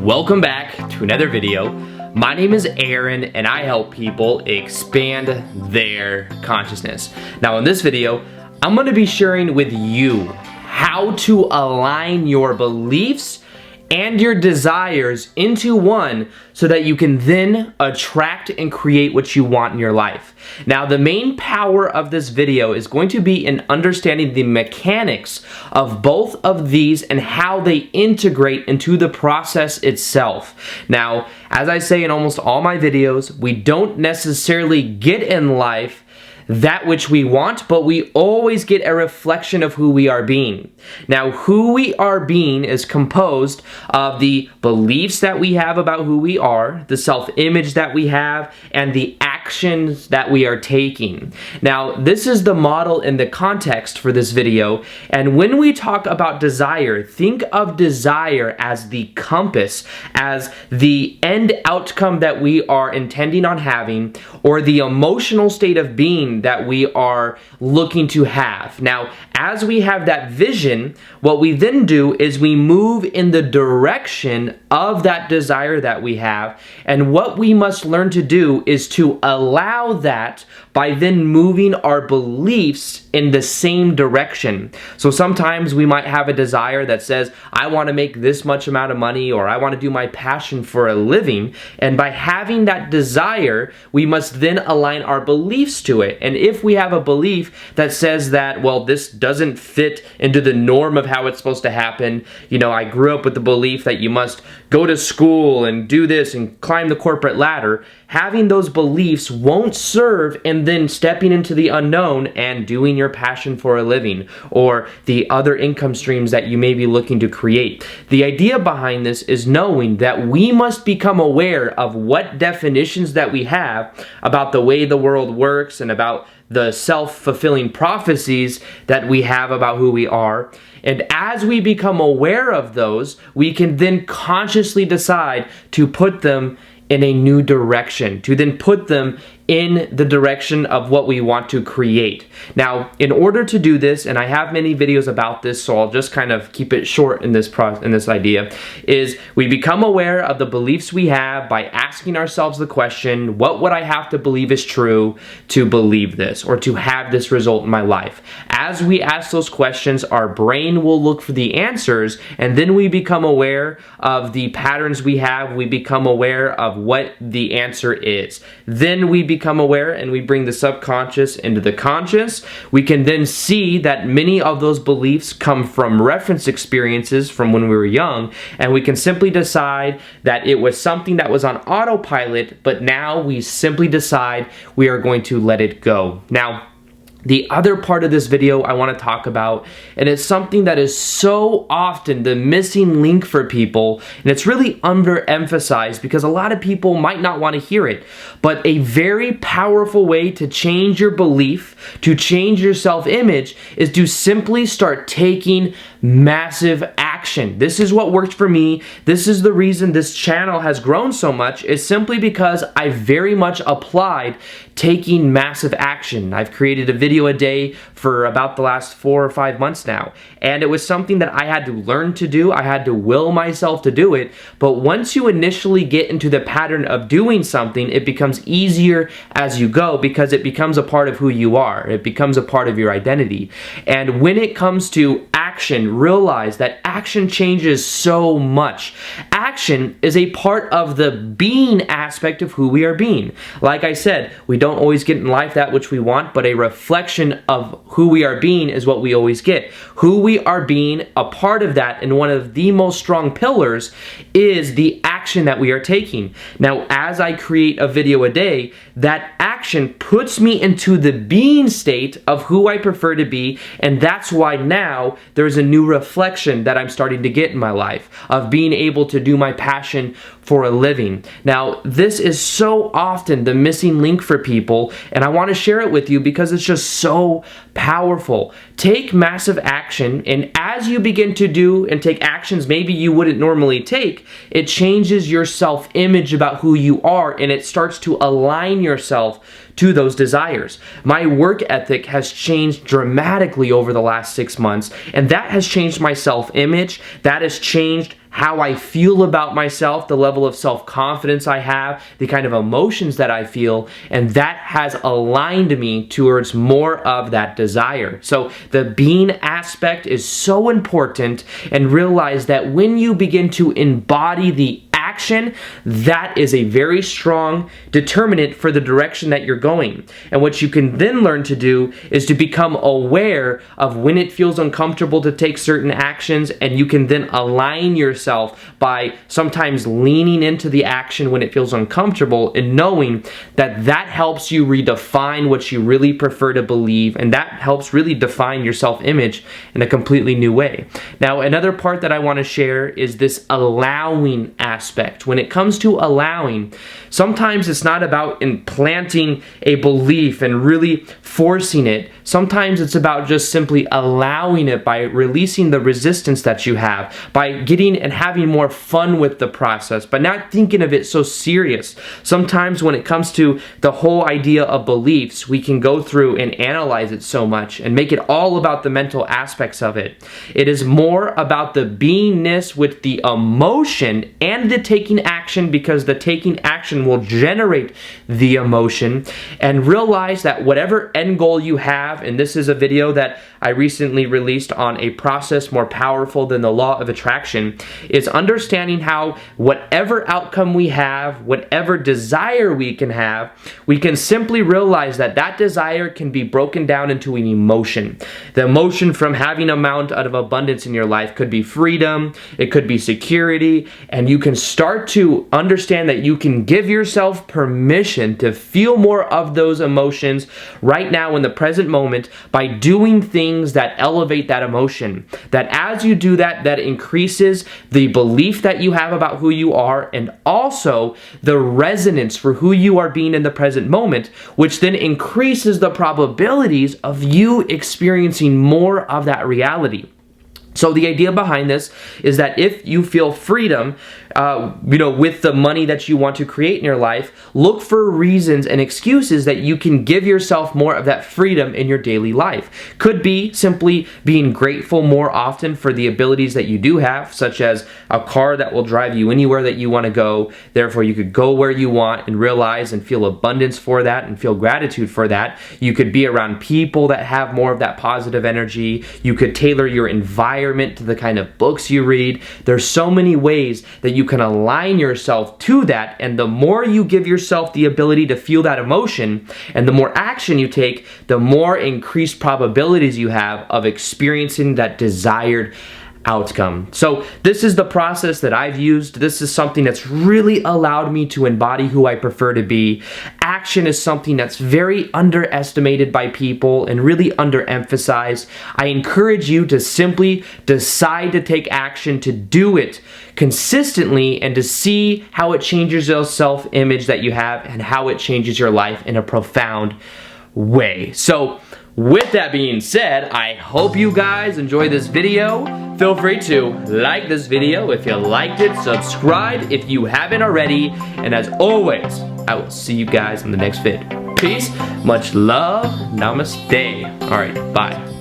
Welcome back to another video. My name is Aaron and I help people expand their consciousness. Now in this video, I'm going to be sharing with you how to align your beliefs and your desires into one so that you can then attract and create what you want in your life. Now, the main power of this video is going to be in understanding the mechanics of both of these and how they integrate into the process itself. Now, as I say in almost all my videos, we don't necessarily get in life that which we want, but we always get a reflection of who we are being. Now, who we are being is composed of the beliefs that we have about who we are, the self-image that we have, and the actions that we are taking. Now, this is the model in the context for this video, and when we talk about desire, think of desire as the compass, as the end outcome that we are intending on having, or the emotional state of being that we are looking to have. Now, as we have that vision, what we then do is we move in the direction of that desire that we have, and what we must learn to do is to allow that by then moving our beliefs in the same direction. So sometimes we might have a desire that says, I want to make this much amount of money, or I want to do my passion for a living, and by having that desire, we must then align our beliefs to it. And if we have a belief that says that, well, this doesn't fit into the norm of how it's supposed to happen, you know, I grew up with the belief that you must go to school and do this and climb the corporate ladder, having those beliefs won't serve in then stepping into the unknown and doing your passion for a living or the other income streams that you may be looking to create. The idea behind this is knowing that we must become aware of what definitions that we have about the way the world works and about the self-fulfilling prophecies that we have about who we are. And as we become aware of those, we can then consciously decide to put them in a new direction, to then put them in the direction of what we want to create. Now, in order to do this, and I have many videos about this, so I'll just kind of keep it short in this idea, is we become aware of the beliefs we have by asking ourselves the question, what would I have to believe is true to believe this, or to have this result in my life? As we ask those questions, our brain will look for the answers, and then we become aware of the patterns we have, we become aware of what the answer is. Then we become aware and we bring the subconscious into the conscious. We can then see that many of those beliefs come from reference experiences from when we were young, and we can simply decide that it was something that was on autopilot, but now we simply decide we are going to let it go. Now, the other part of this video I want to talk about, and it's something that is so often the missing link for people, and it's really underemphasized because a lot of people might not want to hear it, but a very powerful way to change your belief, to change your self-image, is to simply start taking massive action. This is what worked for me. This is the reason this channel has grown so much, is simply because I very much applied taking massive action. I've created a video a day for about the last 4 or 5 months now, and it was something that I had to learn to do. I had to will myself to do it, but once you initially get into the pattern of doing something, it becomes easier as you go because it becomes a part of who you are. It becomes a part of your identity. And when it comes to action, realize that action changes so much. Action is a part of the being aspect of who we are being. Like I said, we don't always get in life that which we want, but a reflection of who we are being is what we always get. Who we are being, a part of that, and one of the most strong pillars is the action that we are taking. Now, as I create a video a day, that action puts me into the being state of who I prefer to be, and that's why now there's a new reflection that I'm starting to get in my life of being able to do my passion for a living. Now, this is so often the missing link for people, and I want to share it with you because it's just so powerful. Take massive action, and as you begin to do and take actions maybe you wouldn't normally take, it changes changes your self-image about who you are, and it starts to align yourself to those desires. My work ethic has changed dramatically over the last 6 months, and that has changed my self-image. That has changed how I feel about myself, the level of self-confidence I have, the kind of emotions that I feel, and that has aligned me towards more of that desire. So the being aspect is so important, and realize that when you begin to embody the action, that is a very strong determinant for the direction that you're going. And what you can then learn to do is to become aware of when it feels uncomfortable to take certain actions, and you can then align yourself by sometimes leaning into the action when it feels uncomfortable, and knowing that that helps you redefine what you really prefer to believe, and that helps really define your self-image in a completely new way. Now, another part that I want to share is this allowing aspect. When it comes to allowing, sometimes it's not about implanting a belief and really forcing it. Sometimes it's about just simply allowing it by releasing the resistance that you have, by getting and having more fun with the process, but not thinking of it so serious. Sometimes when it comes to the whole idea of beliefs, we can go through and analyze it so much and make it all about the mental aspects of it. It is more about the beingness with the emotion and the taking action, because the taking action will generate the emotion. And realize that whatever end goal you have, and this is a video that I recently released on a process more powerful than the law of attraction, is understanding how whatever outcome we have, whatever desire we can simply realize that that desire can be broken down into an emotion. The emotion from having an amount of abundance in your life could be freedom, it could be security, and you can start to understand that you can give yourself permission to feel more of those emotions right now in the present moment by doing things that elevate that emotion. That as you do that, that increases the belief that you have about who you are, and also the resonance for who you are being in the present moment, which then increases the probabilities of you experiencing more of that reality. So the idea behind this is that if you feel freedom, with the money that you want to create in your life, look for reasons and excuses that you can give yourself more of that freedom in your daily life. Could be simply being grateful more often for the abilities that you do have, such as a car that will drive you anywhere that you want to go. Therefore, you could go where you want and realize and feel abundance for that and feel gratitude for that. You could be around people that have more of that positive energy. You could tailor your environment to the kind of books you read. There's so many ways that you can align yourself to that, and the more you give yourself the ability to feel that emotion, and the more action you take, the more increased probabilities you have of experiencing that desired outcome. So this is the process that I've used. This is something that's really allowed me to embody who I prefer to be. Action is something that's very underestimated by people and really underemphasized. I encourage you to simply decide to take action, to do it consistently, and to see how it changes your self-image that you have and how it changes your life in a profound way. So with that being said, I hope you guys enjoy this video. Feel free to like this video if you liked it, subscribe if you haven't already, and as always, I will see you guys in the next vid. Peace, much love, namaste. Alright, bye.